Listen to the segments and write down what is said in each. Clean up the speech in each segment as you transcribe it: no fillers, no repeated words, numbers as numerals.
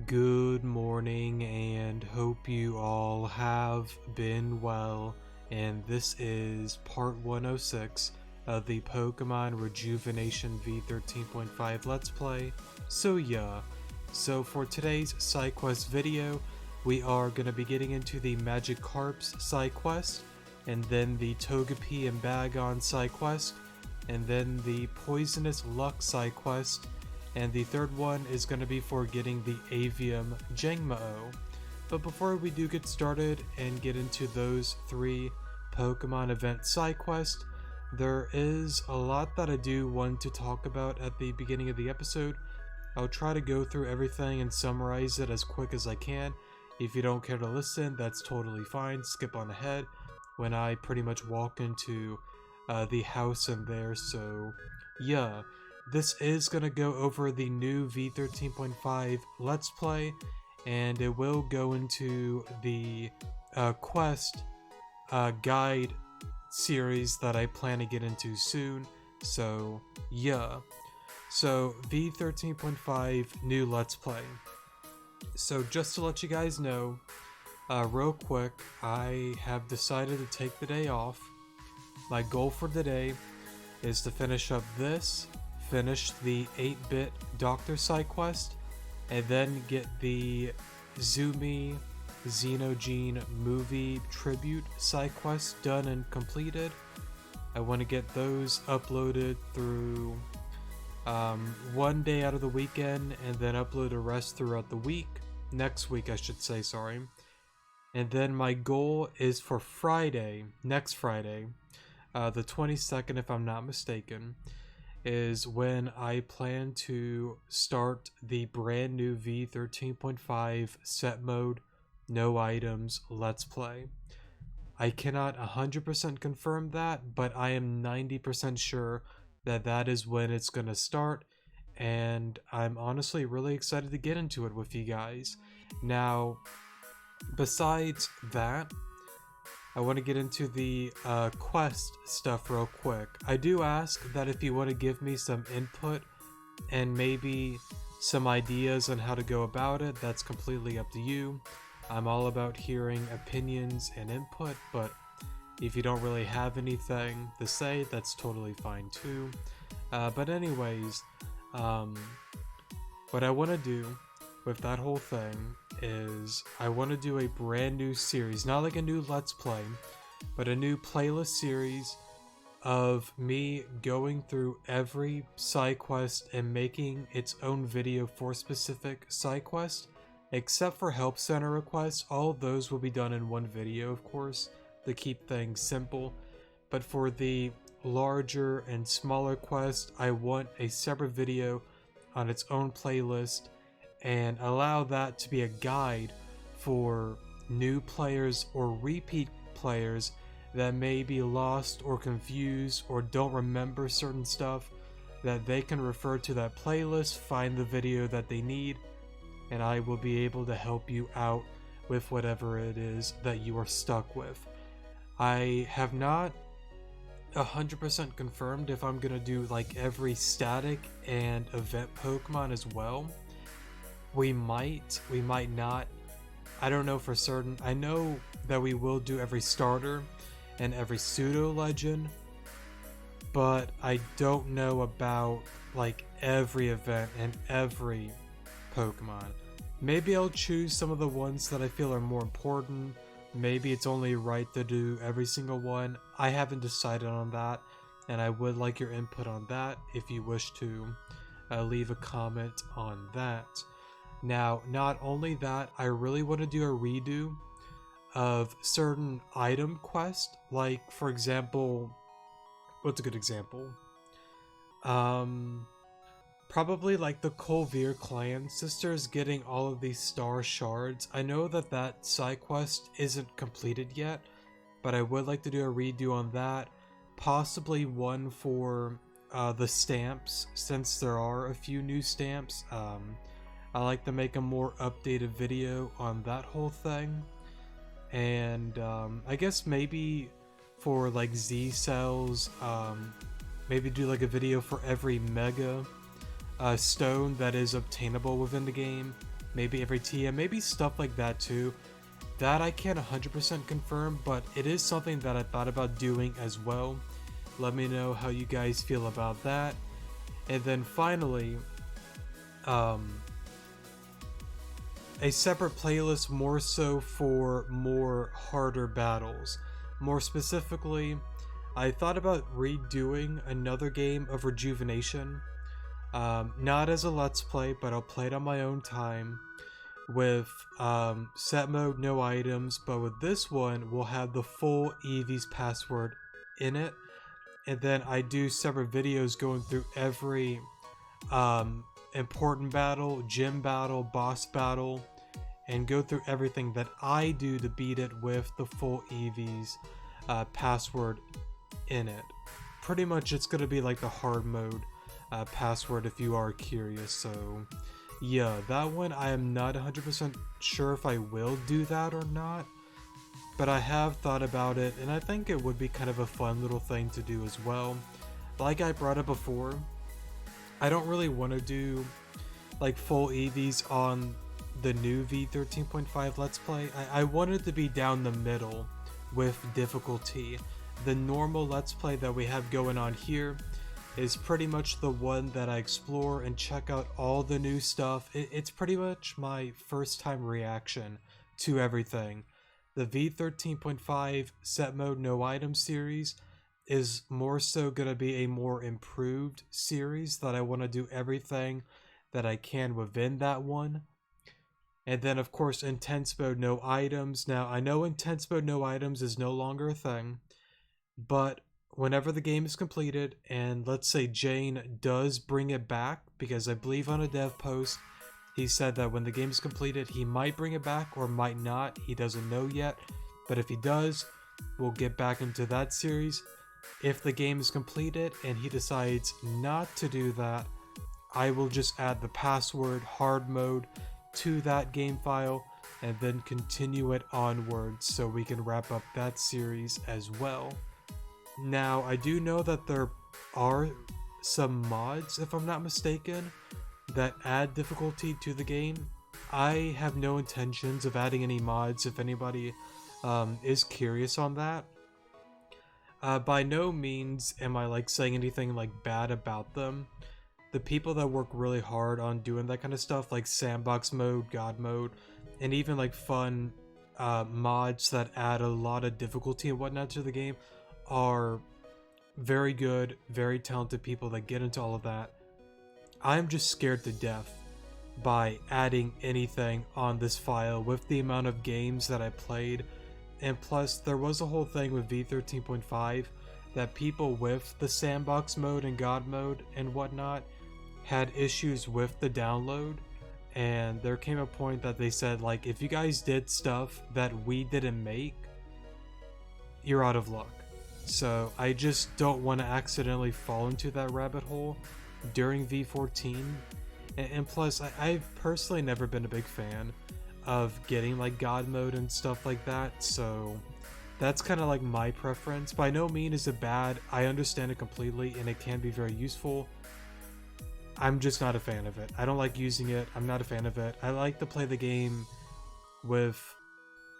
Good morning and hope you all have been well, and this is part 106 of the Pokemon Rejuvenation V13.5 Let's Play. So for today's Sidequest video, we are going to be getting into the Magikarp's Sidequest, and then the Togepi and Bagon Sidequest, and then the Poisonous Luck Sidequest, and the third one is going to be for getting the Avium Jangmo-o. But before we do get started and get into those three Pokemon event side quests, there is a lot that I do want to talk about at the beginning of the episode. I'll try to go through everything and summarize it as quick as I can. If you don't care to listen, that's totally fine. Skip on ahead when I pretty much walk into the house in there. So yeah. This is going to go over the new V13.5 Let's Play, and it will go into the quest guide series that I plan to get into soon. So yeah, so V13.5 new Let's Play. So just to let you guys know, real quick, I have decided to take the day off. My goal for the day is to finish up this, finish the 8-bit Doctor side quest, and then get the Zumi Xenogene movie tribute side quest done and completed. I want to get those uploaded through one day out of the weekend, and then upload the rest throughout the week. Next week, I should say, sorry. And then my goal is for Friday, next Friday, the 22nd if I'm not mistaken, is when I plan to start the brand new V13.5 set mode, no items, let's play. I cannot 100% confirm that, but I am 90% sure that that is when it's going to start, and I'm honestly really excited to get into it with you guys. Now, besides that, I want to get into the quest stuff real quick. I do ask that if you want to give me some input and maybe some ideas on how to go about it, that's completely up to you. I'm all about hearing opinions and input, but if you don't really have anything to say, that's totally fine too. But anyways, what I want to do with that whole thing is I want to do a brand new series, not like a new Let's Play, but a new playlist series of me going through every side quest and making its own video for specific side quest. Except for help center requests, all of those will be done in one video, of course, to keep things simple. But for the larger and smaller quests, I want a separate video on its own playlist, and allow that to be a guide for new players or repeat players that may be lost or confused or don't remember certain stuff, that they can refer to that playlist, find the video that they need, and I will be able to help you out with whatever it is that you are stuck with. I have not 100% confirmed if I'm gonna do like every static and event Pokemon as well. We might not. I don't know for certain. I know that we will do every starter and every pseudo legend, but I don't know about like every event and every Pokemon. Maybe I'll choose some of the ones that I feel are more important. Maybe it's only right to do every single one. I haven't decided on that, and I would like your input on that if you wish to leave a comment on that. Now, not only that, I really want to do a redo of certain item quests, like, for example, what's a good example? Probably like the Colvir clan sisters getting all of these star shards. I know that that side quest isn't completed yet, but I would like to do a redo on that. Possibly one for the stamps, since there are a few new stamps. I like to make a more updated video on that whole thing. And I guess maybe for like Z cells, maybe do like a video for every mega stone that is obtainable within the game. maybe every TM, maybe stuff like that too. That I can't 100% confirm, but it is something that I thought about doing as well. Let me know how you guys feel about that. And then finally, a separate playlist more so for more harder battles. More specifically, I thought about redoing another game of Rejuvenation. Not as a let's play, but I'll play it on my own time with set mode, no items, but with this one, we'll have the full Eevee's password in it. And then I do separate videos going through every important battle, gym battle, boss battle, and go through everything that I do to beat it with the full Eevee's password in it. Pretty much it's going to be like the hard mode password if you are curious. So yeah, that one I am not 100% sure if I will do that or not, but I have thought about it, and I think it would be kind of a fun little thing to do as well. Like I brought up before, I don't really want to do like full Eevees on the new V13.5 Let's Play. I wanted to be down the middle with difficulty. The normal Let's Play that we have going on here is pretty much the one that I explore and check out all the new stuff. It's pretty much my first time reaction to everything. The V13.5 set mode no item series is more so going to be a more improved series that I want to do everything that I can within that one. And then of course intense mode no items. Now I know intense mode no items is no longer a thing, but whenever the game is completed, and let's say Jane does bring it back, because I believe on a dev post he said that when the game is completed he might bring it back or might not, he doesn't know yet, but if he does, we'll get back into that series. If the game is completed and he decides not to do that, I will just add the password hard mode to that game file and then continue it onwards so we can wrap up that series as well. Now, I do know that there are some mods, if I'm not mistaken, that add difficulty to the game. I have no intentions of adding any mods if anybody is curious on that. By no means am I like saying anything like bad about them. The people that work really hard on doing that kind of stuff, like sandbox mode, god mode, and even like fun mods that add a lot of difficulty and whatnot to the game, are very good, very talented people that get into all of that. I'm just scared to death by adding anything on this file with the amount of games that I played. And plus, there was a whole thing with V13.5 that people with the sandbox mode and god mode and whatnot had issues with the download. And there came a point that they said, like, if you guys did stuff that we didn't make, you're out of luck. So I just don't want to accidentally fall into that rabbit hole during V14. And plus, I've personally never been a big fan of getting like god mode and stuff like that, so that's kind of like my preference. By no means is it bad, I understand it completely and it can be very useful. I'm just not a fan of it. I don't like using it, I'm not a fan of it. I like to play the game with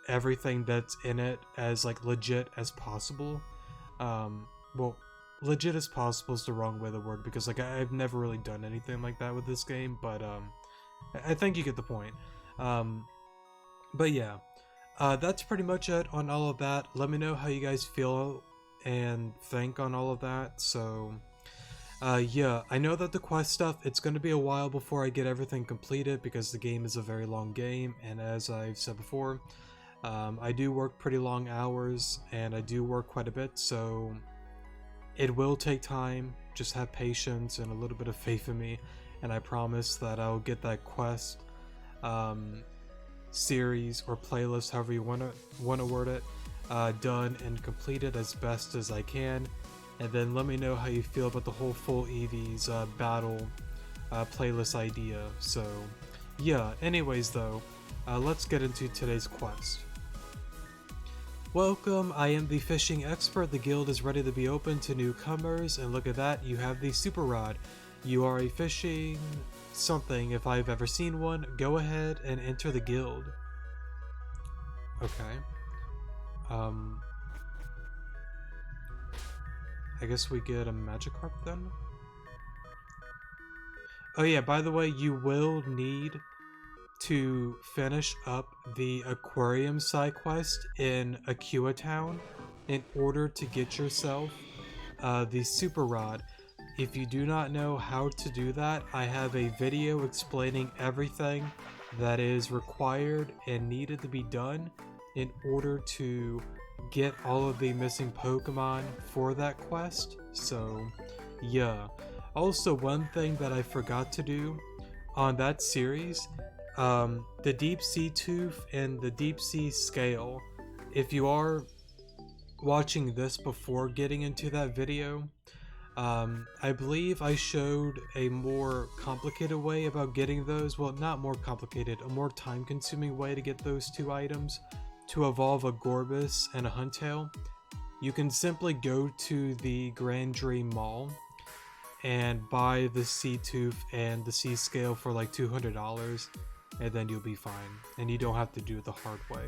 everything that's in it as like legit as possible. Well, legit as possible is the wrong way of the word, because like I've never really done anything like that with this game, but I think you get the point. But yeah, that's pretty much it on all of that. Let me know how you guys feel and think on all of that. So yeah, I know that the quest stuff, it's going to be a while before I get everything completed because the game is a very long game, and as I've said before, I do work pretty long hours and I do work quite a bit, so it will take time. Just have patience and a little bit of faith in me, and I promise that I'll get that quest series or playlist, however you want to word it, done and completed as best as I can. And then let me know how you feel about the whole full Eevee's battle playlist idea. So yeah, anyways though, let's get into today's quest. Welcome, I am the fishing expert. The guild is ready to be open to newcomers, and look at that, you have the super rod. You are a fishing something if I've ever seen one. Go ahead and enter the guild. Okay. I guess we get a Magikarp then? Oh yeah, by the way, you will need to finish up the aquarium side quest in Akua Town in order to get yourself the super rod. If you do not know how to do that, I have a video explaining everything that is required and needed to be done in order to get all of the missing Pokemon for that quest. So yeah. Also, one thing that I forgot to do on that series, the Deep Sea Tooth and the Deep Sea Scale, if you are watching this before getting into that video, I believe I showed a more complicated way about getting those. Well, not more complicated, a more time-consuming way to get those two items to evolve a Gorbis and a Huntail. You can simply go to the Grand Dream Mall and buy the Sea Tooth and the Sea Scale for like $200, and then you'll be fine. And you don't have to do it the hard way.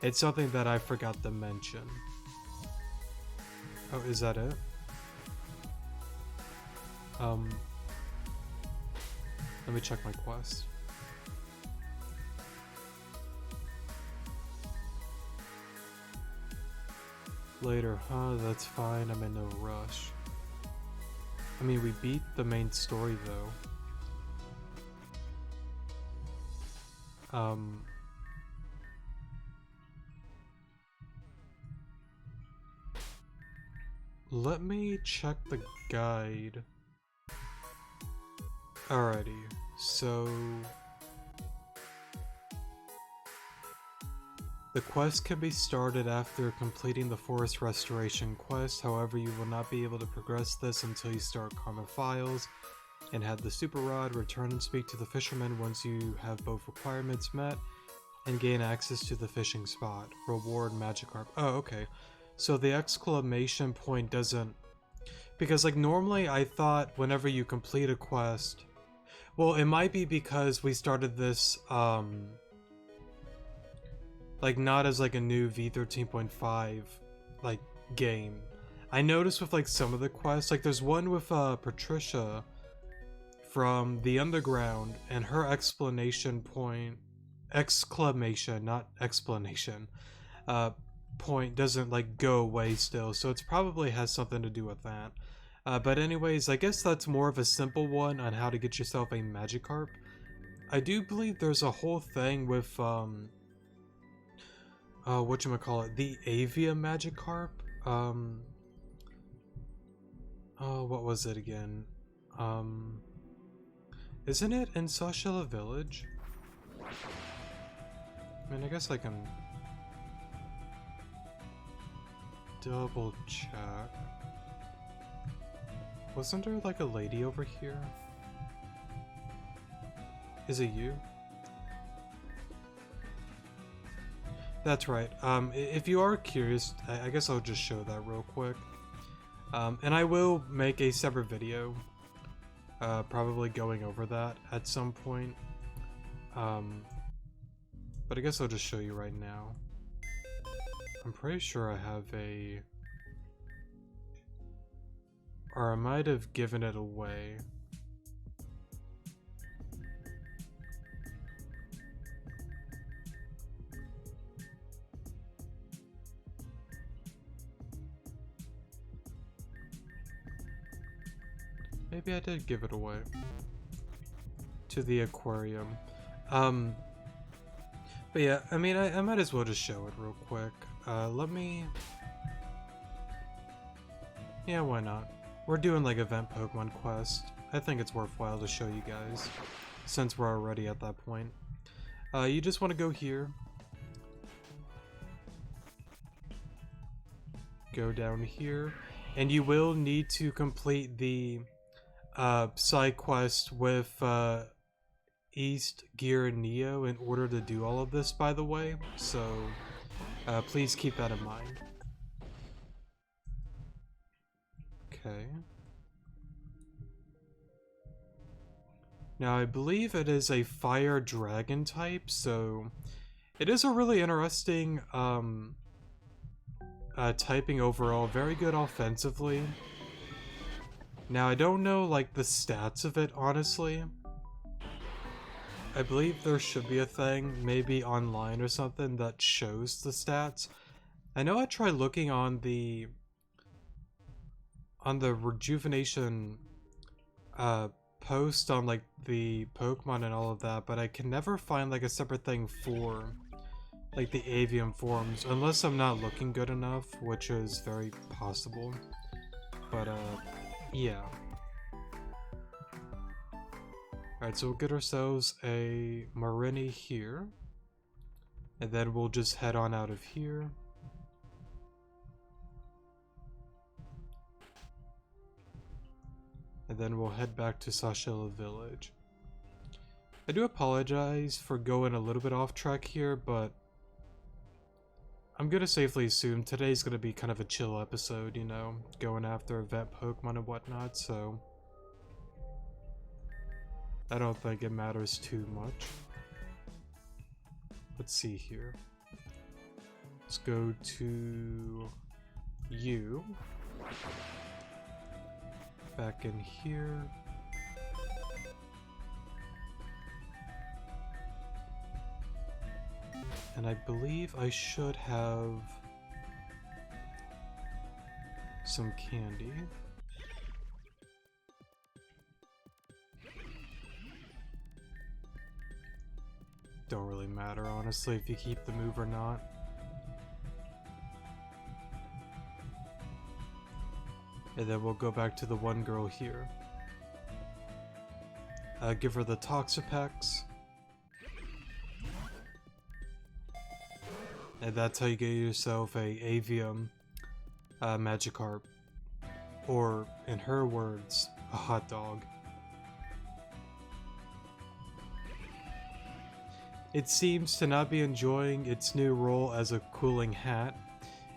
It's something that I forgot to mention. Oh, is that it? Let me check my quest. Later, huh? That's fine, I'm in no rush. I mean, we beat the main story though. Let me check the guide. Alrighty, so the quest can be started after completing the Forest Restoration quest. However, you will not be able to progress this until you start Karma Files and have the Super Rod. Return and speak to the fisherman once you have both requirements met and gain access to the fishing spot. Reward Magikarp. Oh, okay. So the exclamation point doesn't... Because, like, normally I thought whenever you complete a quest... Well, it might be because we started this, like, not as, like, a new V13.5, like, game. I noticed with, like, some of the quests, like, there's one with, Patricia from the Underground, and her exclamation, not explanation, point doesn't, like, go away still, so it's probably has something to do with that. But anyways, I guess that's more of a simple one on how to get yourself a Magikarp. I do believe there's a whole thing with, whatchamacallit, the Avia Magikarp? Oh, what was it again? Isn't it in Sashila Village? I mean, I guess I can double check. Wasn't there like a lady over here? Is it you? That's right. If you are curious, I guess I'll just show that real quick. And I will make a separate video, probably going over that at some point. But I guess I'll just show you right now. I'm pretty sure I have a... Or I might have given it away. Maybe I did give it away. To the aquarium. But yeah, I mean, I might as well just show it real quick. Let me... Yeah, why not? We're doing like event Pokemon quest. I think it's worthwhile to show you guys, since we're already at that point. You just want to go here. Go down here. And you will need to complete the side quest with East Gear Neo in order to do all of this, by the way. So please keep that in mind. Okay. Now, I believe it is a fire dragon type, so it is a really interesting typing overall. Very good offensively. Now, I don't know, like, the stats of it, honestly. I believe there should be a thing, maybe online or something, that shows the stats. I know I tried looking on the Rejuvenation post on, like, the Pokemon and all of that, but I can never find, like, a separate thing for, like, the avian forms, unless I'm not looking good enough, which is very possible. But, yeah. Alright, so we'll get ourselves a Marini here. And then we'll just head on out of here. And then we'll head back to Sashila Village. I do apologize for going a little bit off track here, but I'm gonna safely assume today's gonna be kind of a chill episode, you know, going after event Pokemon and whatnot, so I don't think it matters too much. Let's see here. Let's go to you. Back in here. And I believe I should have some candy. Don't really matter, honestly, if you keep the move or not. And then we'll go back to the one girl here. Give her the Toxapex. And that's how you get yourself a Avium Magikarp. Or, in her words, a hot dog. It seems to not be enjoying its new role as a cooling hat.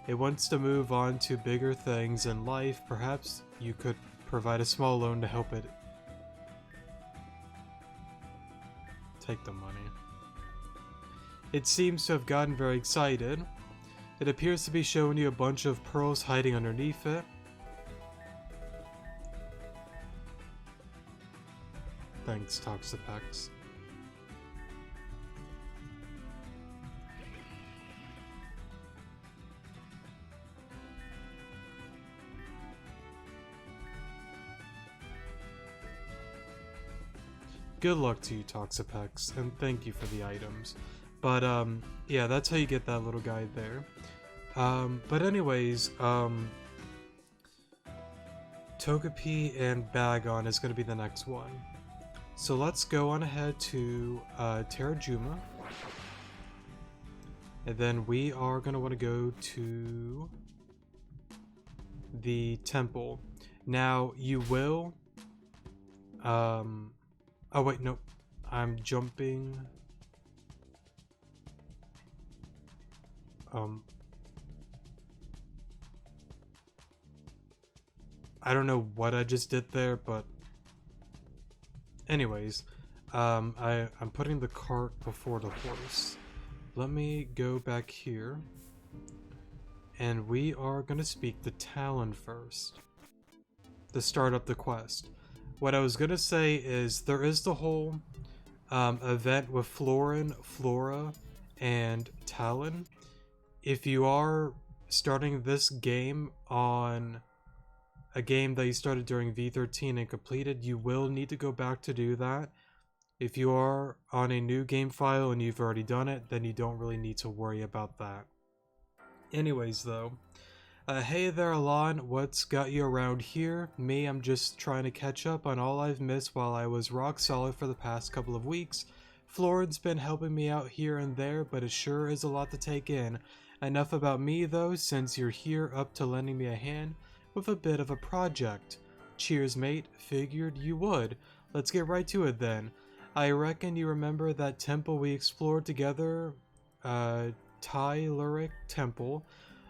It wants to move on to bigger things in life. Perhaps you could provide a small loan to help it. Take the money. It seems to have gotten very excited. It appears to be showing you a bunch of pearls hiding underneath it. Thanks, Toxapex. Good luck to you, Toxapex, and thank you for the items. But, yeah, that's how you get that little guy there. But anyways, Togepi and Bagon is going to be the next one. So let's go on ahead to Terrajuma. And then we are going to want to go to the temple. Now, you will... Oh wait, no. I'm jumping... I don't know what I just did there, but... Anyways, I'm putting the cart before the horse. Let me go back here. And we are gonna speak to Talon first. To start up the quest. What I was gonna say is, there is the whole event with Florin, Flora, and Talon. If you are starting this game on a game that you started during V13 and completed, you will need to go back to do that. If you are on a new game file and you've already done it, then you don't really need to worry about that. Anyways though, hey there Alon, what's got you around here? Me, I'm just trying to catch up on all I've missed while I was rock solid for the past couple of weeks. Florin's been helping me out here and there, but it sure is a lot to take in. Enough about me though, since you're here up to lending me a hand with a bit of a project. Cheers mate, figured you would. Let's get right to it then. I reckon you remember that temple we explored together, Tyluric Temple.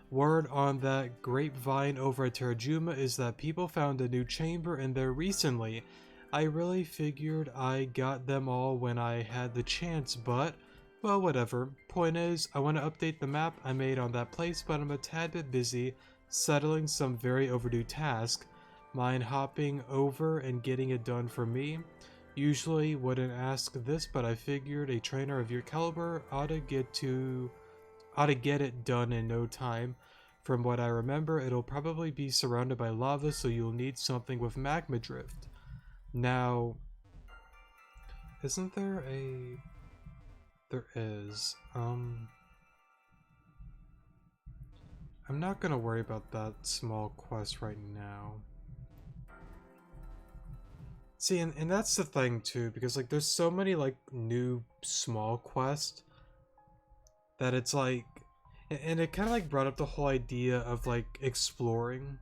Word on that grapevine over at Terrajuma is that people found a new chamber in there recently. I really figured I got them all when I had the chance, but, well, whatever. Point is, I want to update the map I made on that place, but I'm a tad bit busy settling some very overdue task. Mind hopping over and getting it done for me? Usually wouldn't ask this, but I figured a trainer of your caliber ought to get it done in no time. From what I remember, it'll probably be surrounded by lava, so you'll need something with magma drift. Now, isn't there a... There is. I'm not gonna worry about that small quest right now. See, and that's the thing too, because like there's so many like new small quests that it's like, and it kind of like brought up the whole idea of like exploring,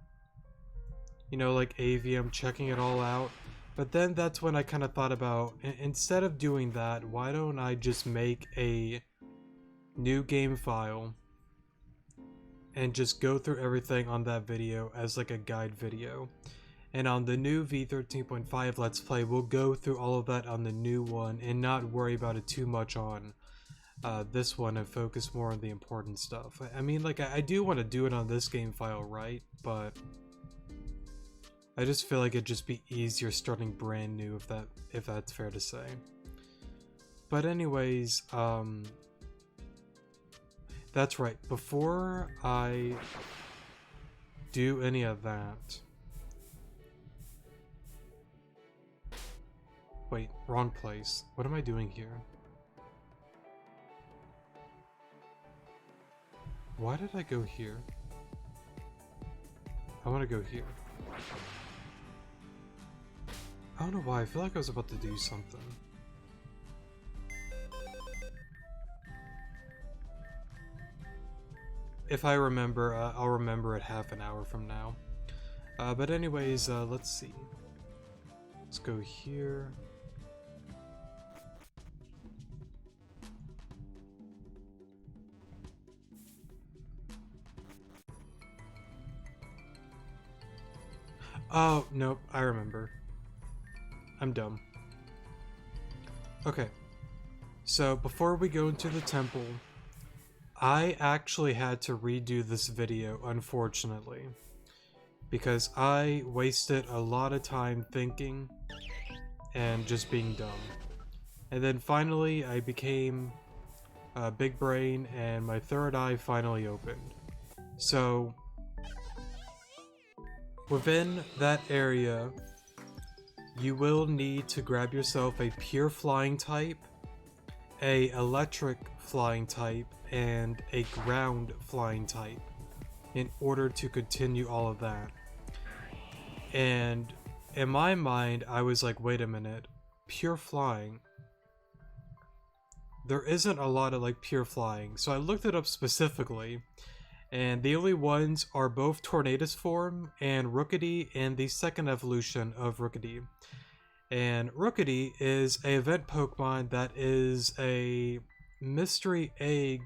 you know, like AVM, checking it all out. But then that's when I kind of thought about, instead of doing that, why don't I just make a new game file and just go through everything on that video as like a guide video. And on the new V13.5 Let's Play, we'll go through all of that on the new one and not worry about it too much on this one and focus more on the important stuff. I mean, like, I do want to do it on this game file, right? But I just feel like it'd just be easier starting brand new, if that's fair to say. But anyways, that's right. Before I do any of that... Wait, wrong place. What am I doing here? Why did I go here? I want to go here. I don't know why. I feel like I was about to do something. If I remember, I'll remember it half an hour from now. But anyways, let's see. Let's go here. Oh, nope, I remember. I'm dumb. Okay, so before we go into the temple, I actually had to redo this video, unfortunately, because I wasted a lot of time thinking and just being dumb. And then finally I became big brain and my third eye finally opened. So within that area, you will need to grab yourself a pure flying type, a electric flying type, and a ground flying type in order to continue all of that. And in my mind, I was like, wait a minute, pure flying? There isn't a lot of like pure flying. So I looked it up specifically, and the only ones are both Tornadus form and Rookity and the second evolution of Rookity. And Rookity is a event Pokemon that is a mystery egg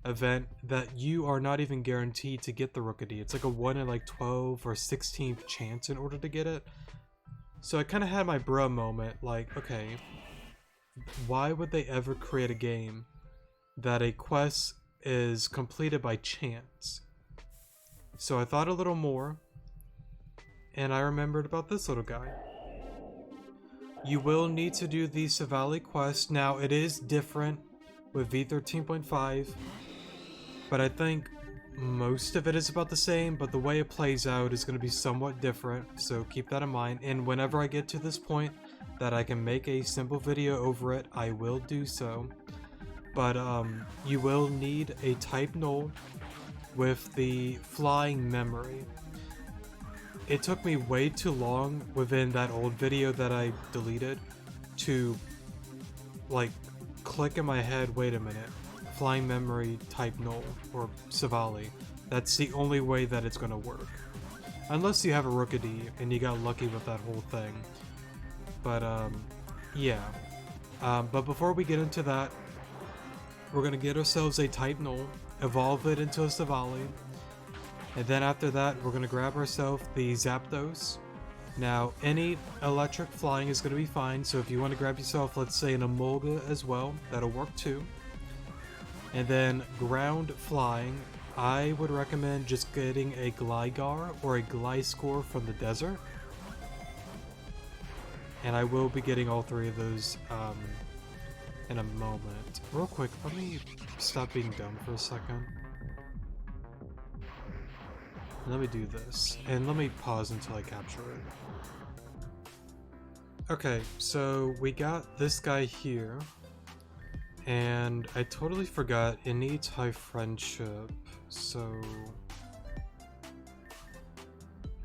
event that you are not even guaranteed to get the Rookity. It's like a 1 in like 12 or 16th chance in order to get it. So I kind of had my bruh moment, like, okay, why would they ever create a game that a quest is completed by chance? So I thought a little more, and I remembered about this little guy. You will need to do the Savali quest. Now, it is different with V13.5, but I think most of it is about the same, but the way it plays out is going to be somewhat different, so keep that in mind. And whenever I get to this point that I can make a simple video over it, I will do so. But you will need a type null with the flying memory. It took me way too long within that old video that I deleted to like click in my head, wait a minute, flying memory type null or Savali. That's the only way that it's gonna work. Unless you have a Rookity and you got lucky with that whole thing. But yeah. But before we get into that, we're gonna get ourselves a type null, evolve it into a Savali, and then after that we're gonna grab ourselves the Zapdos, Now, any electric flying is going to be fine, so if you want to grab yourself, let's say, an Emolga as well, that'll work too. And then ground flying, I would recommend just getting a Gligar or a Gliscor from the desert. And I will be getting all three of those in a moment. Real quick, let me stop being dumb for a second. Let me do this, and let me pause until I capture it. Okay, so we got this guy here, and I totally forgot it needs high friendship, so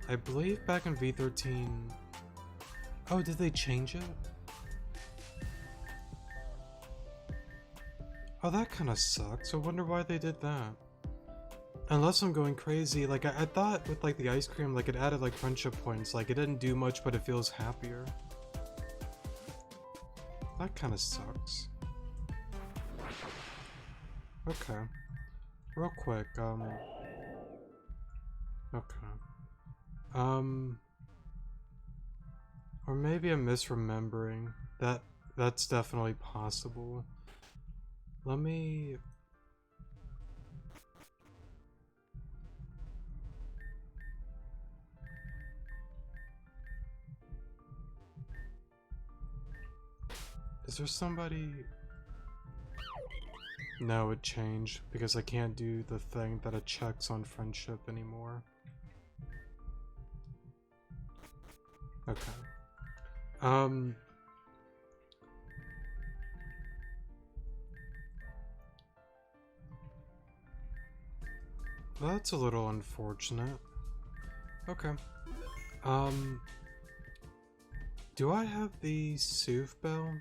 I believe back in V13... Oh, did they change it? Oh, that kind of sucks. I wonder why they did that. Unless I'm going crazy, like I thought with like the ice cream, like it added like friendship points, like it didn't do much, but it feels happier. That kind of sucks. Okay. Real quick, okay. Or maybe I'm misremembering. That's definitely possible. Let me... Is there somebody... No, it changed, because I can't do the thing that it checks on friendship anymore. Okay. That's a little unfortunate. Okay. Do I have the Soothe Bell?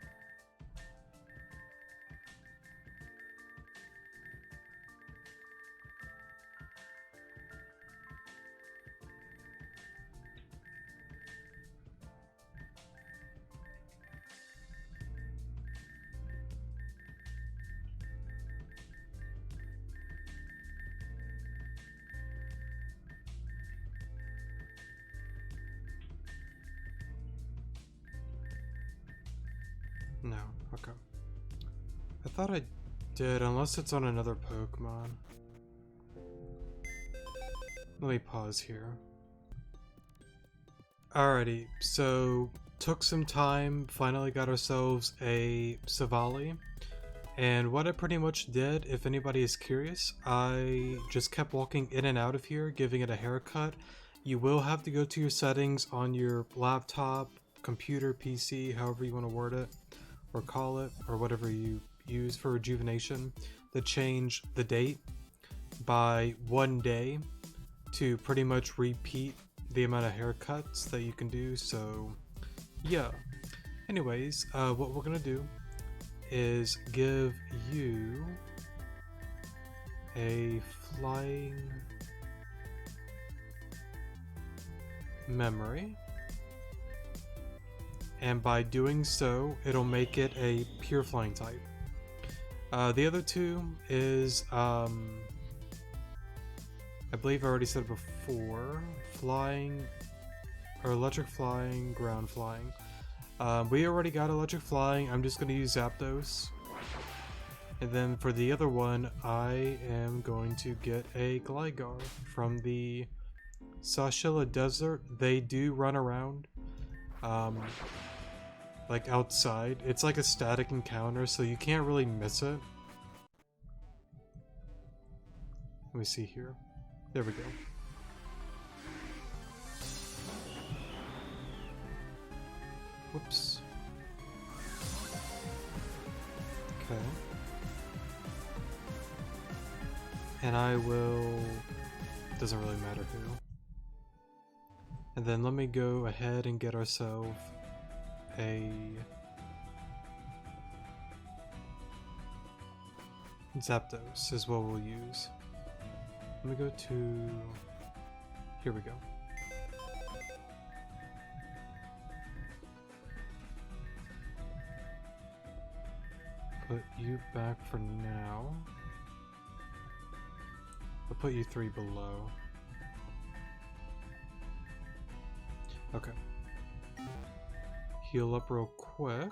No, okay. I thought I did, unless it's on another Pokemon. Let me pause here. Alrighty, so took some time, finally got ourselves a Savali. And what I pretty much did, if anybody is curious, I just kept walking in and out of here, giving it a haircut. You will have to go to your settings on your laptop, computer, PC, however you want to word it, or call it, or whatever you use for rejuvenation, to change the date by 1 day to pretty much repeat the amount of haircuts that you can do. So yeah, anyways, what we're gonna do is give you a flying memory, and by doing so it'll make it a pure flying type. The other two is I believe I already said before, flying or electric flying, ground flying. We already got electric flying. I'm just going to use Zapdos. And then for the other one, I am going to get a Gligar from the Sashila Desert. They do run around, like outside. It's like a static encounter, so you can't really miss it. Let me see here. There we go. Whoops. Okay. And I will... doesn't really matter who. And then let me go ahead and get ourselves a... Zapdos is what we'll use. Let me go to... here we go. Put you back for now. I'll put you 3 below. Okay. heal up real quick.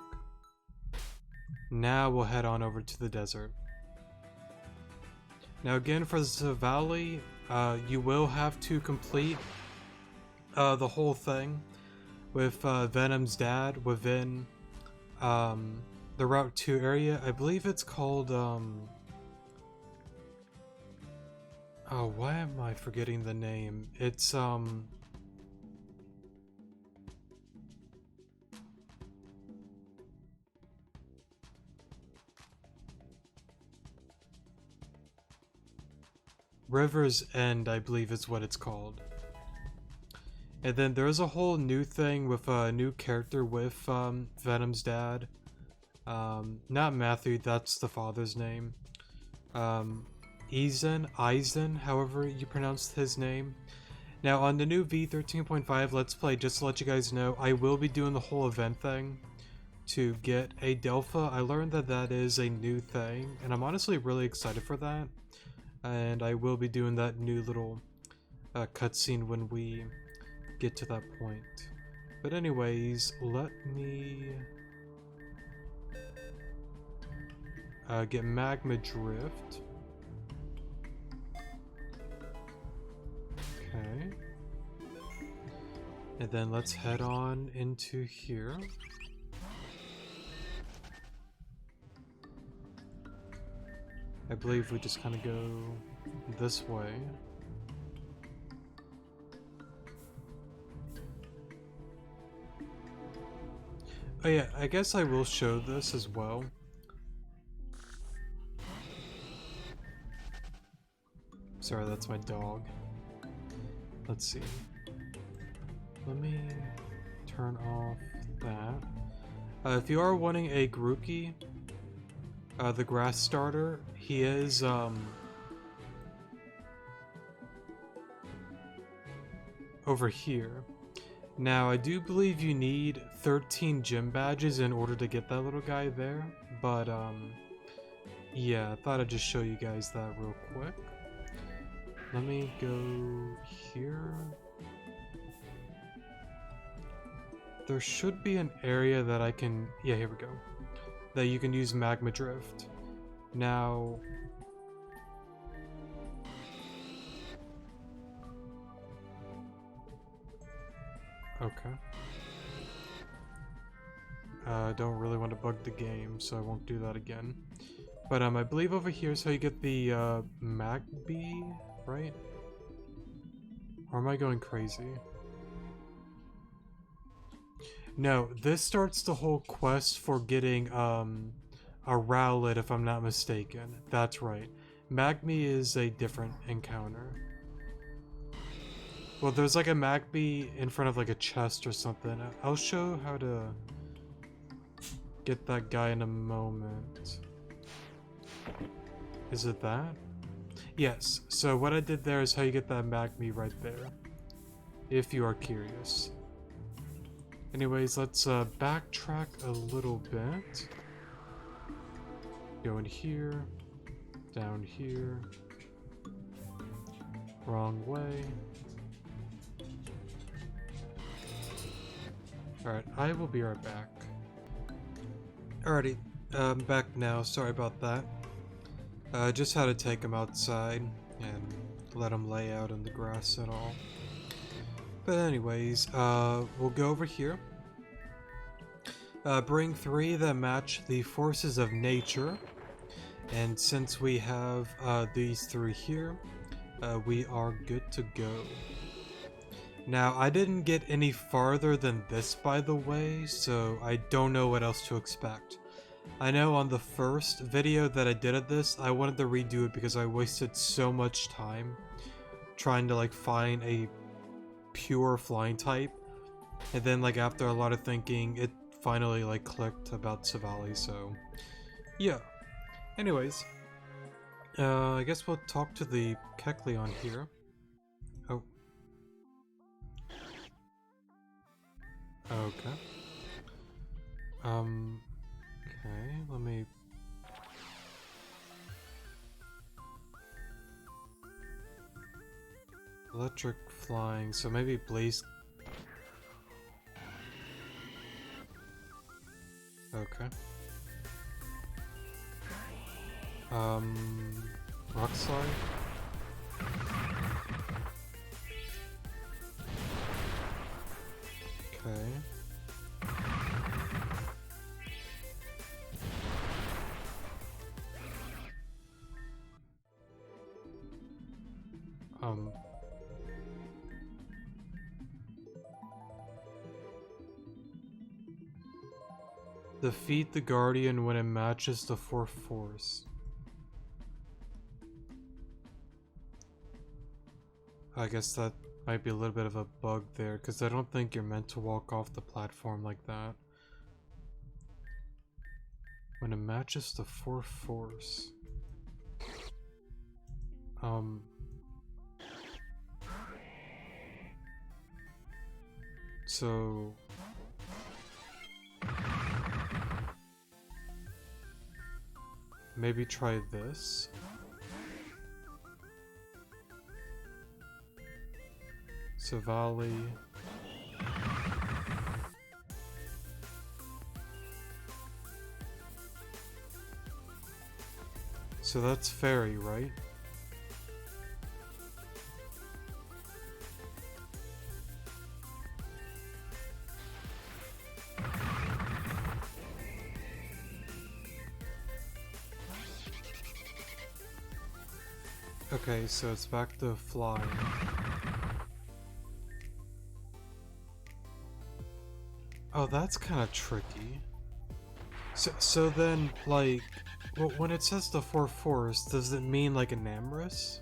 Now we'll head on over to the desert. Now again, for the valley, you will have to complete the whole thing with Venom's dad within the Route 2 area. I believe it's called, oh, why am I forgetting the name? It's, River's End, I believe is what it's called. And then there's a whole new thing with a new character with Venom's dad. Not Matthew, that's the father's name. Eisen, however you pronounced his name. Now on the new V13.5 Let's Play, just to let you guys know, I will be doing the whole event thing to get a Delpha. I learned that that is a new thing, and I'm honestly really excited for that. And I will be doing that new little cutscene when we get to that point. But anyways, let me get Magma Drift. Okay. And then let's head on into here. I believe we just kind of go this way. Oh yeah, I guess I will show this as well. Sorry, that's my dog. Let's see. Let me turn off that. If you are wanting a Grookey, the grass starter, he is over here. Now I do believe you need 13 gym badges in order to get that little guy there, but yeah, I thought I'd just show you guys that real quick. Let me go here. There should be an area that I can, yeah, here we go, that you can use Magma Drift. Now, okay. I don't really want to bug the game, so I won't do that again. But I believe over here is how you get the Magby, right? Or am I going crazy? No, this starts the whole quest for getting a Rowlet, if I'm not mistaken. That's right. Magby is a different encounter. Well, there's like a Magby in front of like a chest or something. I'll show how to get that guy in a moment. Is it that? Yes, so what I did there is how you get that Magby right there, if you are curious. Anyways, let's backtrack a little bit. Go in here, down here, wrong way. Alright, I will be right back. Alrighty, I'm back now, sorry about that. Just had to take him outside and let him lay out in the grass and all. But anyways, we'll go over here. Bring 3 that match the forces of nature. And since we have these 3 here, we are good to go. Now, I didn't get any farther than this, by the way, so I don't know what else to expect. I know on the first video that I did of this, I wanted to redo it because I wasted so much time trying to like find a pure flying type, and then like after a lot of thinking, it finally like clicked about Savali, so yeah. Anyways, I guess we'll talk to the Kecleon here. Oh. Okay. Okay, let me... Electric flying, so maybe Blaze... Rock slide? Okay. Defeat the Guardian when it matches the 4th force. I guess that might be a little bit of a bug there, because I don't think you're meant to walk off the platform like that. When it matches the 4th force. So... maybe try this? So Valley... So that's Fairy, right? Okay, so it's back to flying. Oh, that's kind of tricky. So then, like, well, when it says the 4th force, does it mean like an Amorous?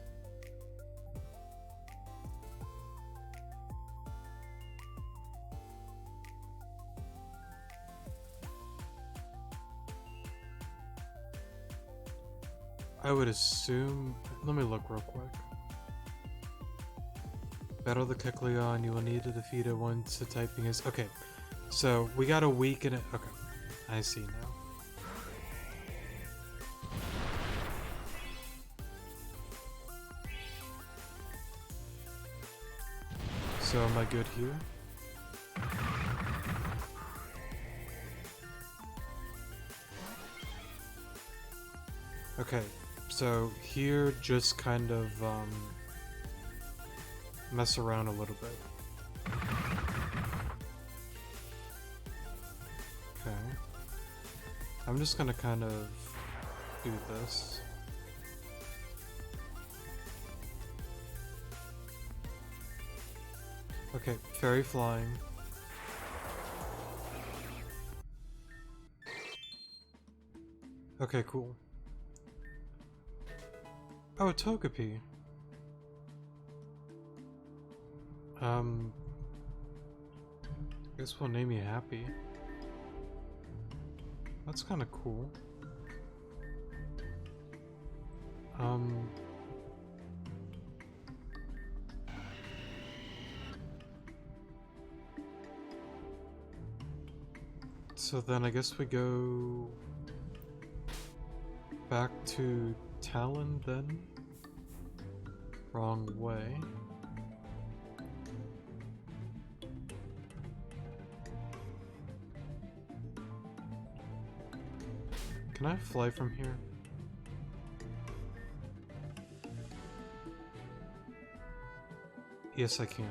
I would assume... Let me look real quick. Battle the Kecleon, you will need to defeat it once the typing is... Okay, so we got a weaken it. Okay, I see now. So am I good here? Okay, so here just kind of mess around a little bit. Okay. I'm just gonna kind of do this. Okay, fairy flying. Okay, cool. Oh, Togepi. Guess we'll name you Happy. That's kind of cool. So then I guess we go back to Talon then? Wrong way. Can I fly from here? Yes, I can.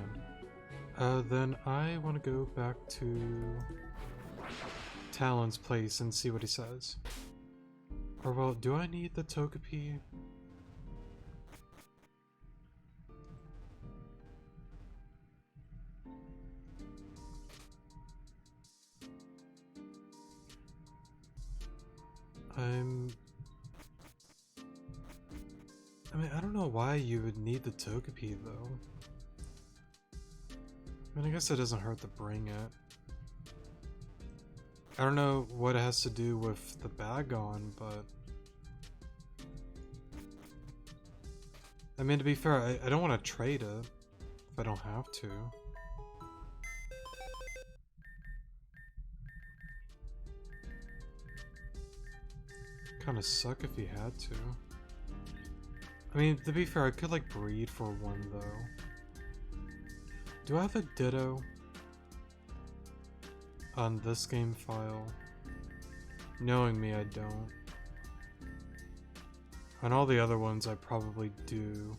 Then I want to go back to Talon's place and see what he says. Or well, do I need the Togepi? I mean, I don't know why you would need the Togepi though. I mean, I guess it doesn't hurt to bring it. I don't know what it has to do with the bag on, but... I mean, to be fair, I don't want to trade it if I don't have to. Kinda suck if you had to. I mean, to be fair, I could like breed for one though. Do I have a Ditto on this game file? Knowing me, I don't. And all the other ones I probably do.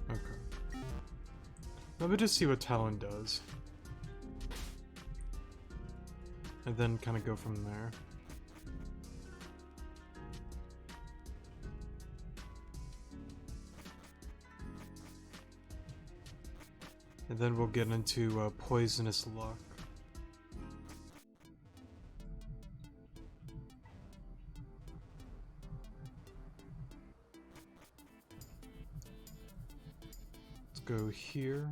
Okay. Let me just see what Talon does. And then kind of go from there. And then we'll get into Poisonous Luck. Let's go here.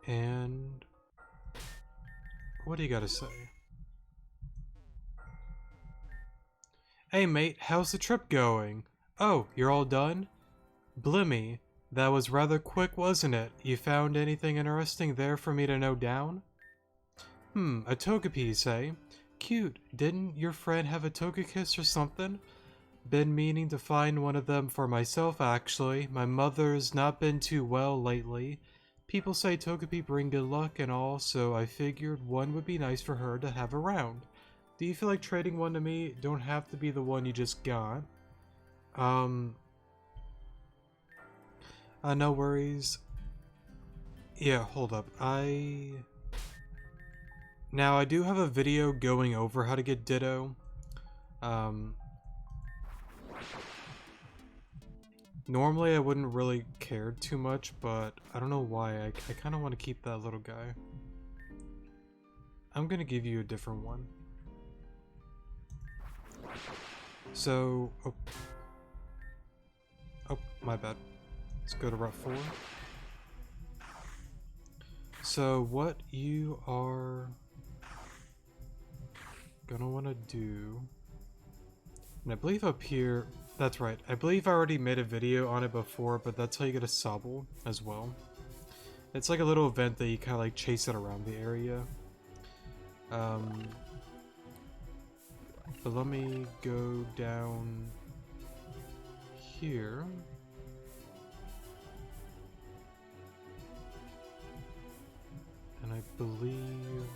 And what do you gotta say? Hey mate, how's the trip going? Oh, you're all done? Blimey, that was rather quick, wasn't it? You found anything interesting there for me to note down? A togepiece, eh? Cute. Didn't your friend have a togekiss or something? Been meaning to find one of them for myself, actually. My mother's not been too well lately. People say Togepi bring good luck and all, so I figured one would be nice for her to have around. Do you feel like trading one to me? Don't have to be the one you just got. No worries. Yeah, hold up. Now, I do have a video going over how to get Ditto. Normally I wouldn't really care too much, but I don't know why. I kind of want to keep that little guy. I'm gonna give you a different one. So... Oh, my bad. Let's go to Route 4. So what you are gonna want to do... And I believe up here... That's right. I believe I already made a video on it before, but that's how you get a Sobble as well. It's like a little event that you kind of like chase it around the area. But let me go down here. And I believe...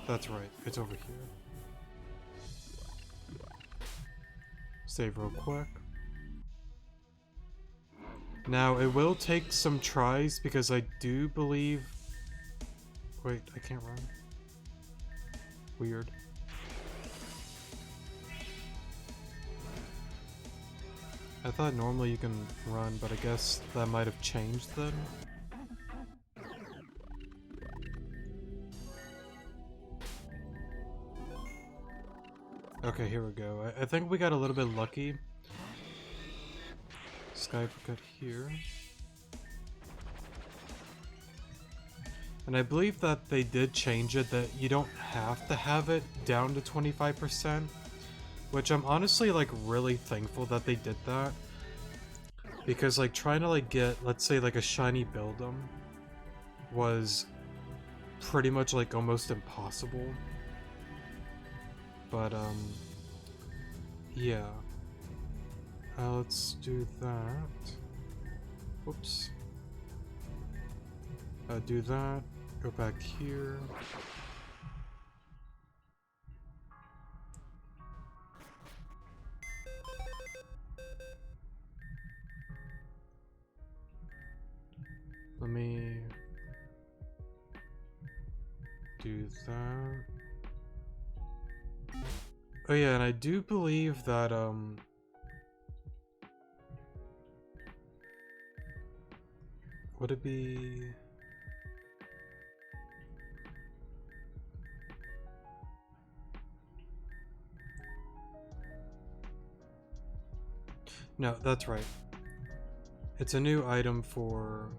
That's right. It's over here. Save real quick. Now, it will take some tries because I do believe... Wait, I can't run. Weird. I thought normally you can run, but I guess that might have changed then. Okay, here we go. I think we got a little bit lucky. Sky cut here. And I believe that they did change it, that you don't have to have it down to 25%. Which I'm honestly like really thankful that they did that. Because like trying to like get, let's say like a shiny Buildum was pretty much like almost impossible. But yeah. Let's do that. Whoops. Do that. Go back here. Let me do that. Oh yeah, and I do believe that would it be... No, that's right. It's a new item for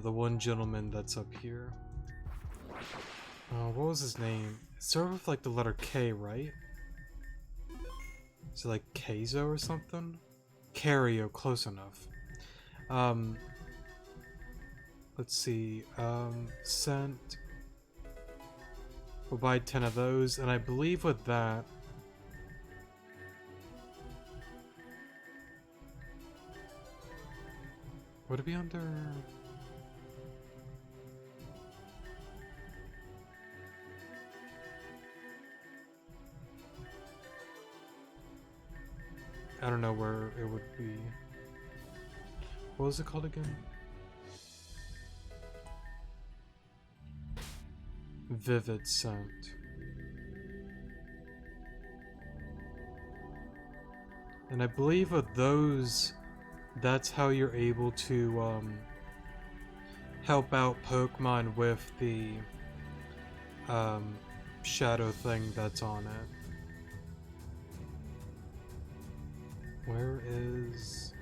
the one gentleman that's up here. What was his name? It started with like the letter K, right? Is it like Keizo or something? Cario, close enough. Let's see, scent. We'll buy 10 of those, and I believe with that... Would it be under... I don't know where it would be. What was it called again? Vivid scent. And I believe with those, that's how you're able to help out Pokemon with the shadow thing that's on it. Where is...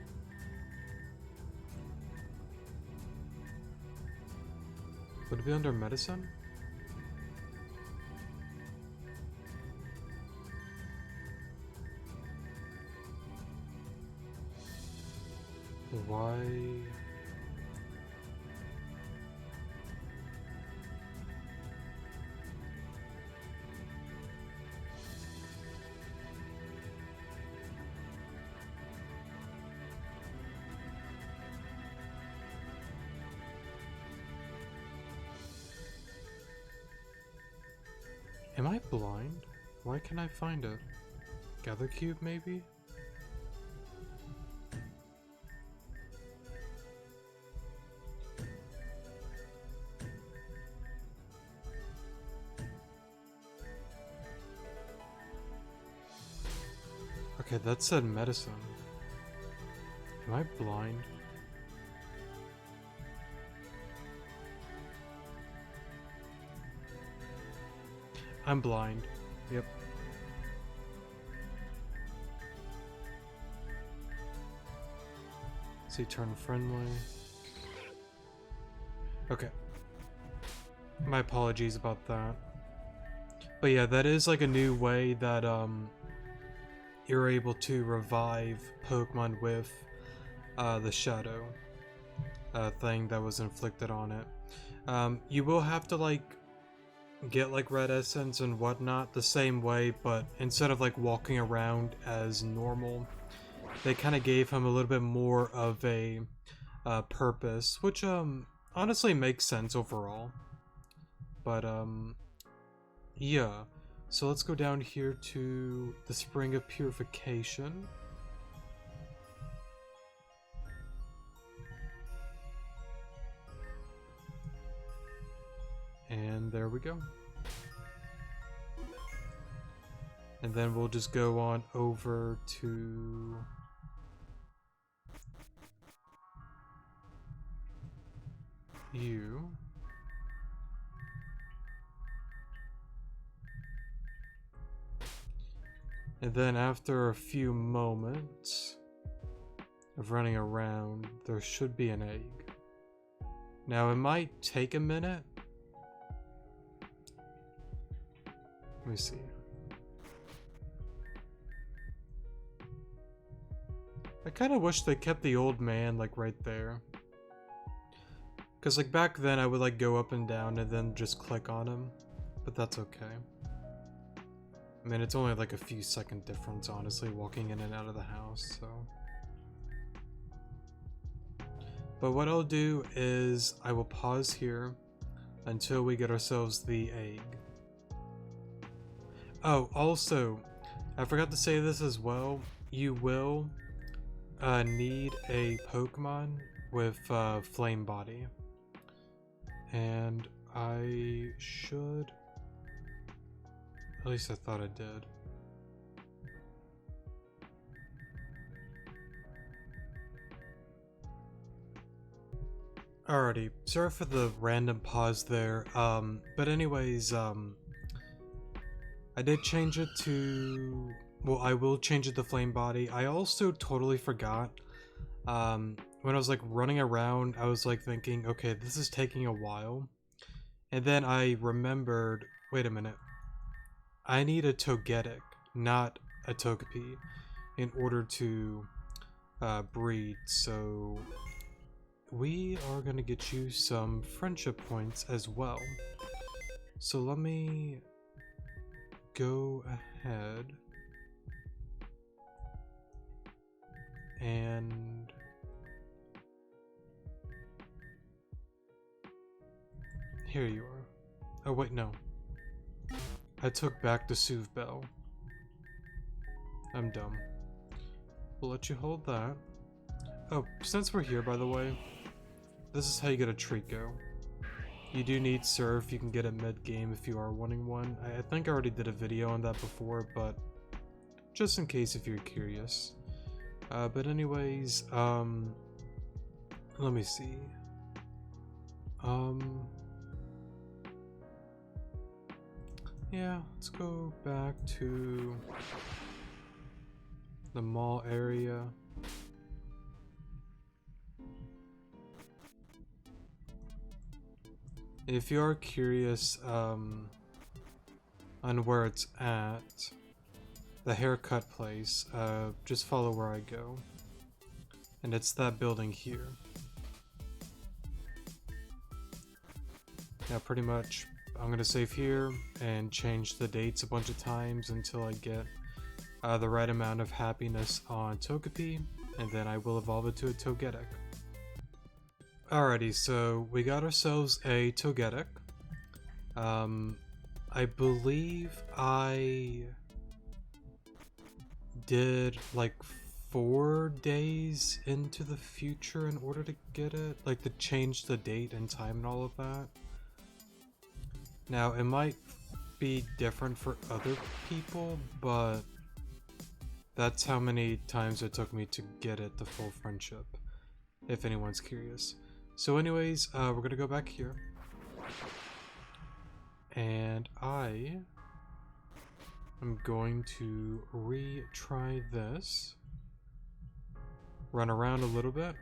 Would it be under medicine? Why? Am I blind? Why can't I find it? Gather Cube, maybe? Okay, that said medicine. Am I blind? I'm blind. Yep. See, turn friendly. Okay. My apologies about that. But yeah, that is like a new way that you're able to revive Pokemon with the shadow thing that was inflicted on it. You will have to like get like red essence and whatnot the same way, but instead of like walking around as normal, they kind of gave him a little bit more of a purpose, which honestly makes sense overall. But yeah, so let's go down here to the Spring of Purification. And there we go. And then we'll just go on over to you. And then after a few moments of running around, there should be an egg. Now it might take a minute. Let me see. I kind of wish they kept the old man like right there. Because like back then I would like go up and down and then just click on him. But that's okay. I mean, it's only like a few second difference, honestly, walking in and out of the house, so. But what I'll do is I will pause here until we get ourselves the egg. Oh, also, I forgot to say this as well. You will need a Pokemon with Flame Body. And I should... At least I thought I did. Alrighty, sorry for the random pause there. But anyways, I did change it to... Well, I will change it to Flame Body. I also totally forgot. When I was like running around, I was like thinking, okay, this is taking a while. And then I remembered, wait a minute. I need a Togetic, not a Togepi in order to breed. So we are gonna get you some friendship points as well. So let me go ahead and here you are. Oh wait, no. I took back the Soothe Bell. I'm dumb. We'll let you hold that. Oh, since we're here, by the way, this is how you get a Trico. You do need Surf. You can get it mid-game if you are wanting one. I think I already did a video on that before, but just in case if you're curious. But anyways, let me see. Yeah, let's go back to the mall area. If you are curious on where it's at, the haircut place, just follow where I go. And it's that building here. Now pretty much I'm gonna save here and change the dates a bunch of times until I get the right amount of happiness on Togepi, and then I will evolve it to a Togetic. Alrighty, so we got ourselves a Togetic. I believe I did like 4 days into the future in order to get it, like to change the date and time and all of that. Now it might be different for other people, but that's how many times it took me to get it, the full friendship, if anyone's curious. So anyways, we're gonna go back here. And I am going to retry this. Run around a little bit.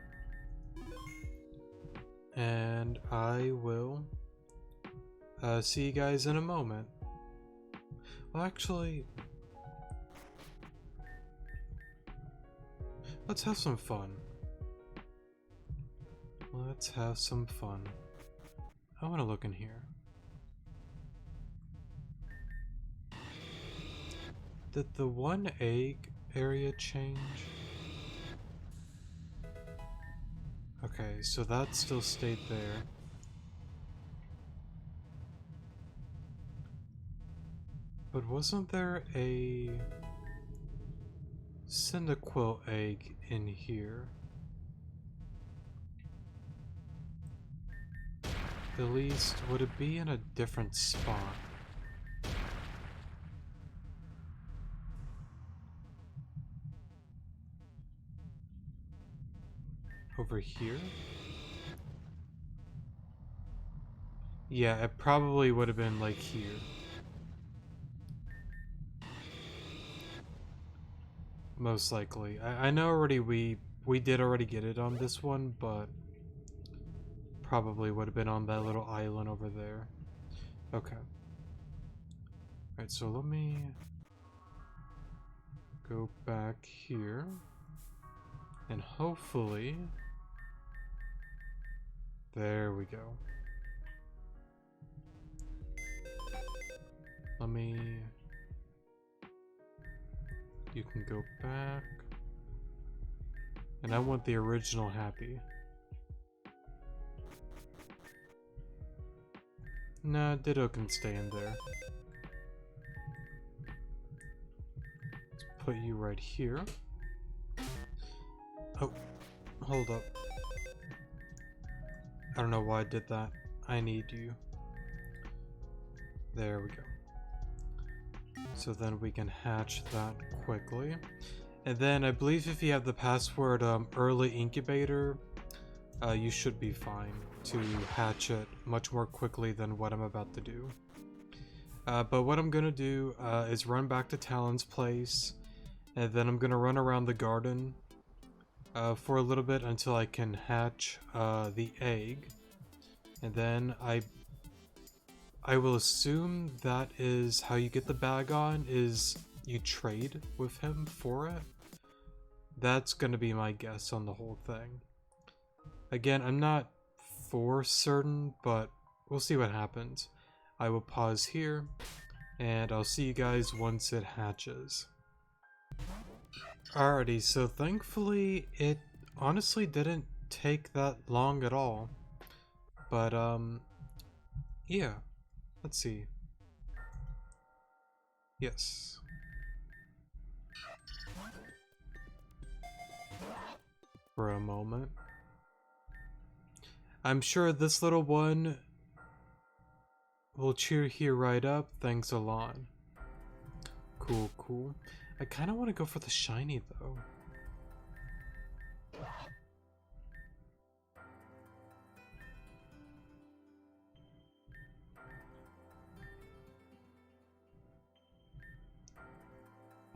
And I will see you guys in a moment. Well, actually, let's have some fun. Let's have some fun. I want to look in here. Did the 1 egg area change? Okay, so that still stayed there. But wasn't there a Cyndaquil egg in here? At least, would it be in a different spot? Over here? Yeah, it probably would have been like here. Most likely. I know already we did already get it on this one, but probably would have been on that little island over there. Okay. Alright, so let me go back here. And hopefully... There we go. Let me... You can go back. And I want the original Happy. Nah, Ditto can stay in there. Let's put you right here. Oh, hold up. I don't know why I did that. I need you. There we go. So then we can hatch that quickly. And then I believe if you have the password early incubator, you should be fine to hatch it much more quickly than what I'm about to do. But what I'm gonna do is run back to Talon's place, and then I'm gonna run around the garden for a little bit until I can hatch the egg. And then I will assume that is how you get the bag on, is you trade with him for it. That's gonna be my guess on the whole thing. Again, I'm not for certain, but we'll see what happens. I will pause here, and I'll see you guys once it hatches. Alrighty, so thankfully it honestly didn't take that long at all. But, yeah. Let's see. Yes. For a moment. I'm sure this little one will cheer here right up. Thanks a lot. Cool, cool. I kind of want to go for the shiny, though.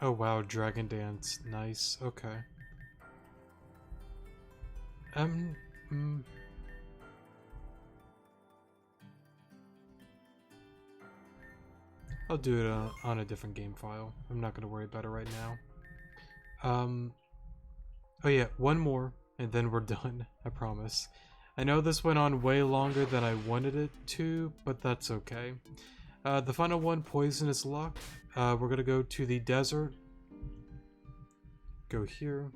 Oh wow, Dragon Dance. Nice. Okay. I'll do it on a different game file. I'm not gonna worry about it right now. Oh yeah, one more, and then we're done. I promise. I know this went on way longer than I wanted it to, but that's okay. The final one, Poisonous Luck. We're gonna go to the desert. Go here.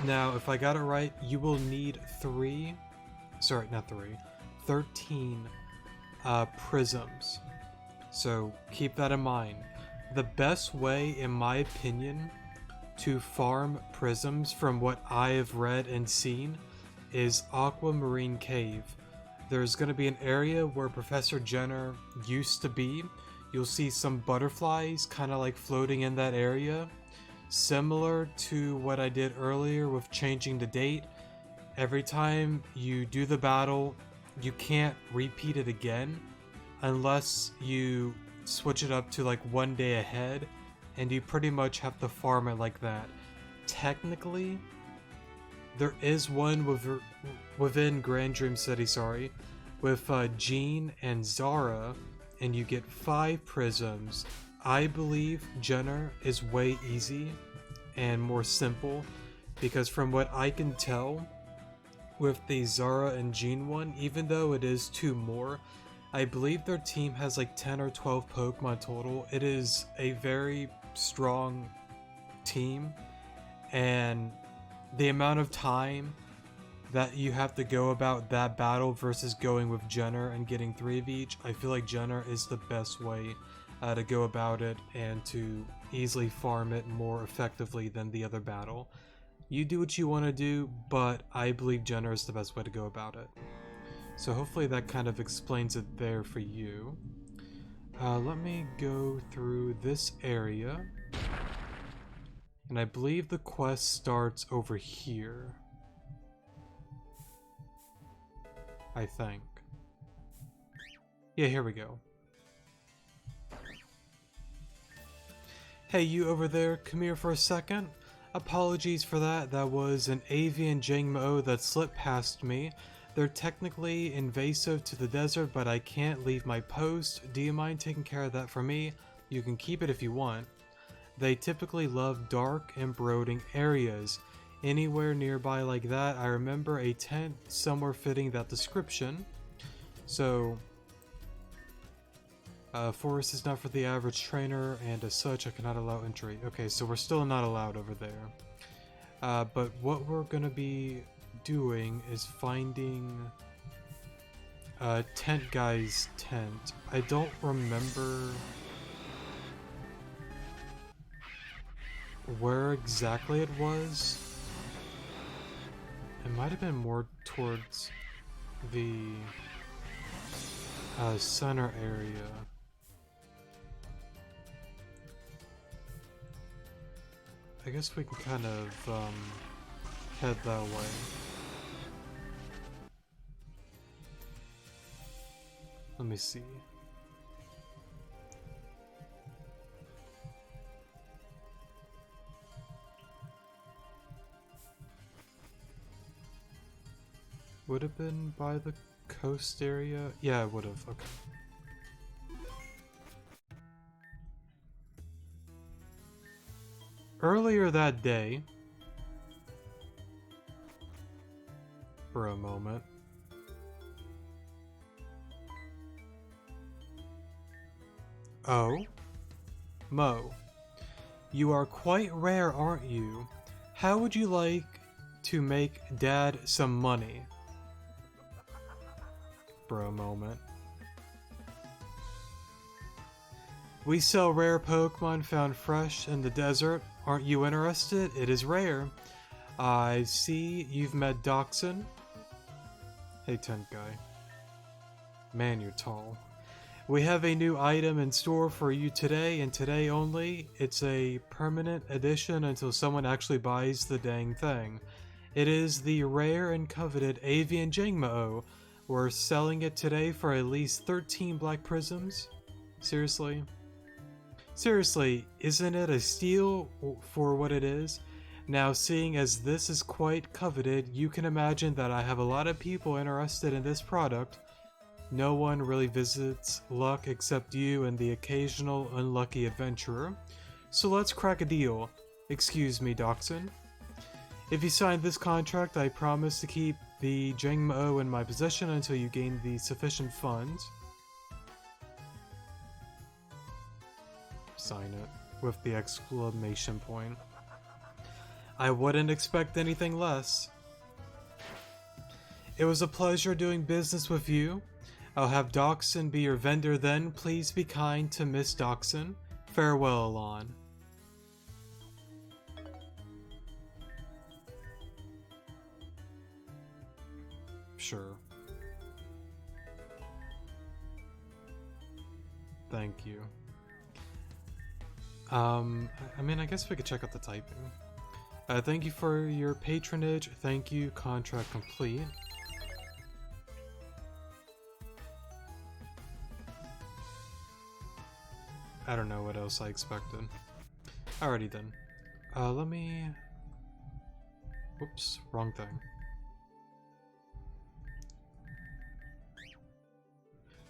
Now, if I got it right, you will need 13 prisms. So keep that in mind. The best way, in my opinion, to farm prisms from what I have read and seen is Aquamarine Cave. There's going to be an area where Professor Jenner used to be. You'll see some butterflies kind of like floating in that area. Similar to what I did earlier with changing the date. Every time you do the battle, you can't repeat it again unless you switch it up to like 1 day ahead, and you pretty much have to farm it like that. Technically, there is one within Grand Dream City, with Jean and Zara, and you get 5 prisms. I believe Jenner is way easy and more simple, because from what I can tell, with the Zara and Jean one, even though it is 2 more, I believe their team has like 10 or 12 Pokemon total. It is a very strong team, and the amount of time that you have to go about that battle versus going with Jenner and getting 3 of each, I feel like Jenner is the best way to go about it and to easily farm it more effectively than the other battle. You do what you want to do, but I believe Jenner is the best way to go about it. So hopefully that kind of explains it there for you. Let me go through this area. And I believe the quest starts over here. I think. Yeah, here we go. Hey, you over there, come here for a second. Apologies for that, that was an avian Jangmo that slipped past me. They're technically invasive to the desert, but I can't leave my post. Do you mind taking care of that for me? You can keep it if you want. They typically love dark and brooding areas. Anywhere nearby like that, I remember a tent somewhere fitting that description. So, forest is not for the average trainer, and as such, I cannot allow entry. Okay, so we're still not allowed over there. But what we're gonna be doing is finding Tent Guy's tent. I don't remember where exactly it was. It might have been more towards the center area. I guess we can kind of head that way. Let me see. Would have been by the coast area? Yeah, it would have. Okay. Earlier that day, for a moment, oh, Mo, you are quite rare, aren't you? How would you like to make Dad some money? For a moment. We sell rare Pokemon found fresh in the desert. Aren't you interested? It is rare. I see you've met Dachshund. Hey, tent guy. Man, you're tall. We have a new item in store for you today, and today only. It's a permanent edition until someone actually buys the dang thing. It is the rare and coveted Avian Jangmo-o. We're selling it today for at least 13 black prisms. Seriously? Seriously, isn't it a steal for what it is? Now, seeing as this is quite coveted, you can imagine that I have a lot of people interested in this product. No one really visits luck except you and the occasional unlucky adventurer. So let's crack a deal. Excuse me, Dachshund. If you sign this contract, I promise to keep the Jangmo-o in my possession until you gain the sufficient funds. Sign it with the exclamation point. I wouldn't expect anything less. It was a pleasure doing business with you. I'll have Dachshund be your vendor then. Please be kind to Miss Dachshund. Farewell, Alon. Sure. Thank you. I mean, I guess we could check out the typing. Thank you for your patronage. Thank you. Contract complete. I don't know what else I expected. Alrighty then. Let me... Whoops, wrong thing.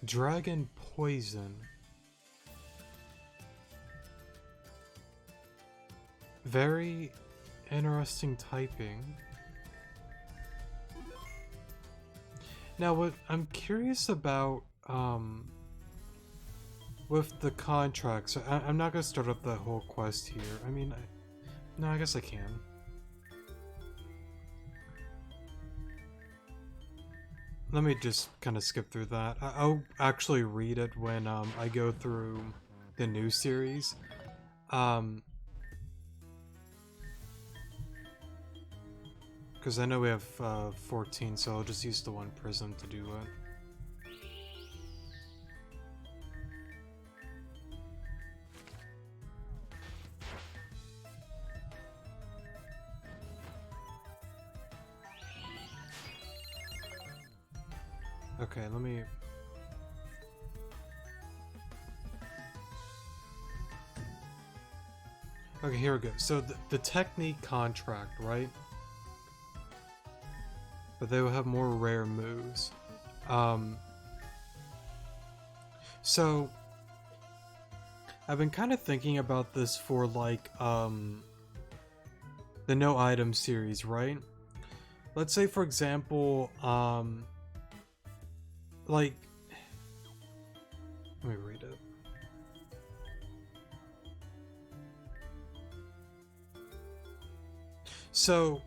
Dragon Poison. Very interesting typing. Now, what I'm curious about, with the contracts, I'm not gonna start up the whole quest here. I mean, no, I guess I can. Let me just kind of skip through that. I'll actually read it when I go through the new series. Because I know we have 14, so I'll just use the one prism to do it. Okay, let me... Okay, here we go. So the technique contract, right? But they will have more rare moves. So I've been kind of thinking about this for like the no item series, right? Let's say for example, like, let me read it. So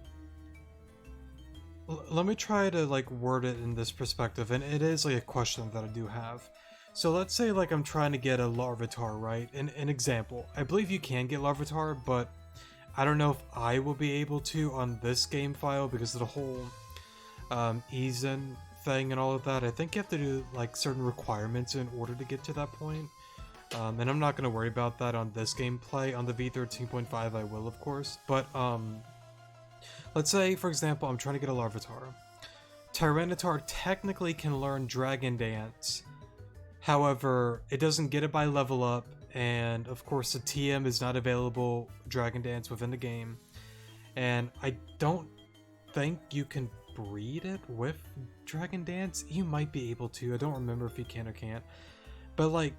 let me try to like word it in this perspective, and it is like a question that I do have. So let's say like I'm trying to get a Larvitar, right? An example. I believe you can get Larvitar, but I don't know if I will be able to on this game file because of the whole Eason thing and all of that. I think you have to do like certain requirements in order to get to that point. And I'm not going to worry about that on this gameplay. On the V13.5 I will, of course. But let's say, for example, I'm trying to get a Larvitar. Tyranitar technically can learn Dragon Dance. However, it doesn't get it by level up, and of course the TM is not available Dragon Dance within the game. And I don't think you can breed it with Dragon Dance. You might be able to, I don't remember if you can or can't. But like,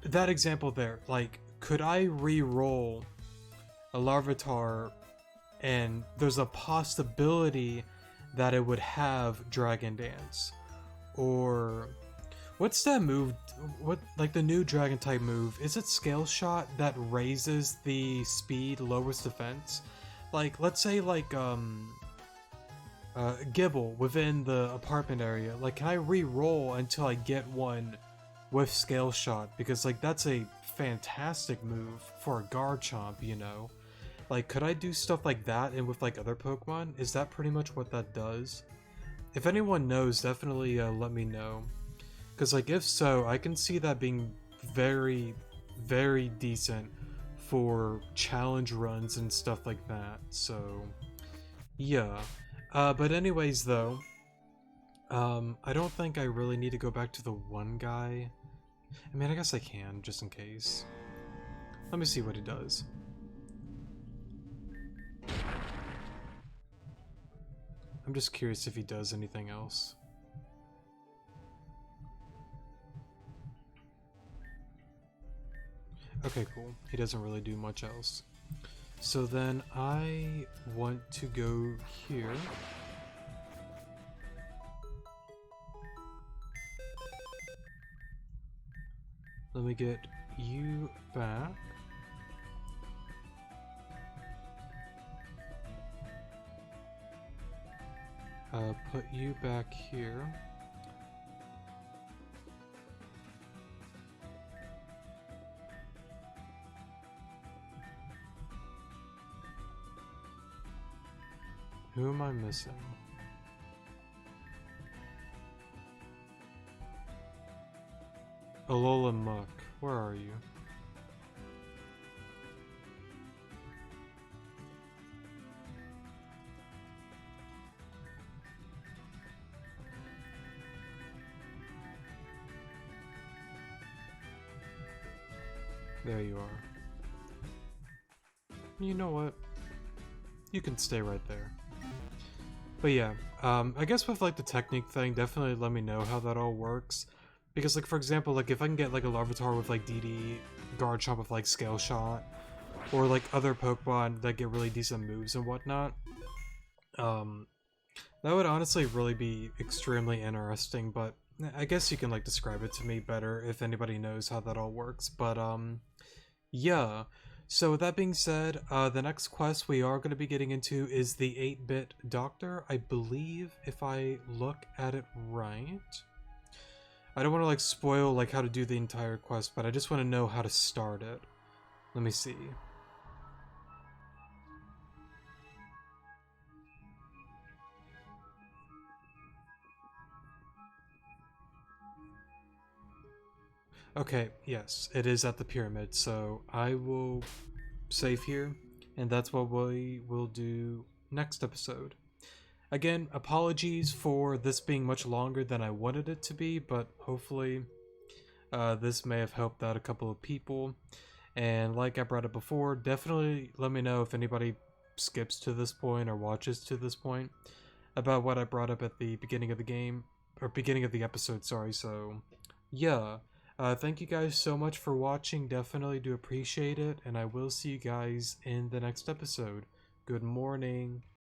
that example there, like, could I re-roll a Larvitar, and there's a possibility that it would have Dragon Dance. Or what's that move? What, like the new Dragon type move? Is it Scale Shot that raises the speed, lowers defense? Like, let's say like Gibble within the apartment area. Like, can I re-roll until I get one with Scale Shot? Because like that's a fantastic move for a Garchomp, you know. Like, could I do stuff like that and with like other Pokemon? Is that pretty much what that does? If anyone knows, definitely let me know. Because like if so, I can see that being very, very decent for challenge runs and stuff like that. So yeah. But anyways though, I don't think I really need to go back to the one guy. I mean, I guess I can, just in case. Let me see what he does. I'm just curious if he does anything else. Okay, cool. He doesn't really do much else. So then I want to go here. Let me get you back. Put you back here. Who am I missing? Alola Muck, where are you? There you are. You know what? You can stay right there. But yeah, I guess with like the technique thing, definitely let me know how that all works. Because like for example, like if I can get like a Larvitar with like DD, Garchomp with like Scale Shot, or like other Pokemon that get really decent moves and whatnot, that would honestly really be extremely interesting, but I guess you can like describe it to me better if anybody knows how that all works. But yeah. So with that being said, the next quest we are going to be getting into is the 8-bit Doctor. I believe if I look at it right. I don't want to like spoil like how to do the entire quest, but I just want to know how to start it. Let me see. Okay, yes, it is at the pyramid, so I will save here, and that's what we will do next episode. Again, apologies for this being much longer than I wanted it to be, but hopefully this may have helped out a couple of people. And like I brought up before, definitely let me know if anybody skips to this point or watches to this point about what I brought up at the beginning of the game, or beginning of the episode, sorry. So yeah, thank you guys so much for watching, definitely do appreciate it, and I will see you guys in the next episode. Good morning.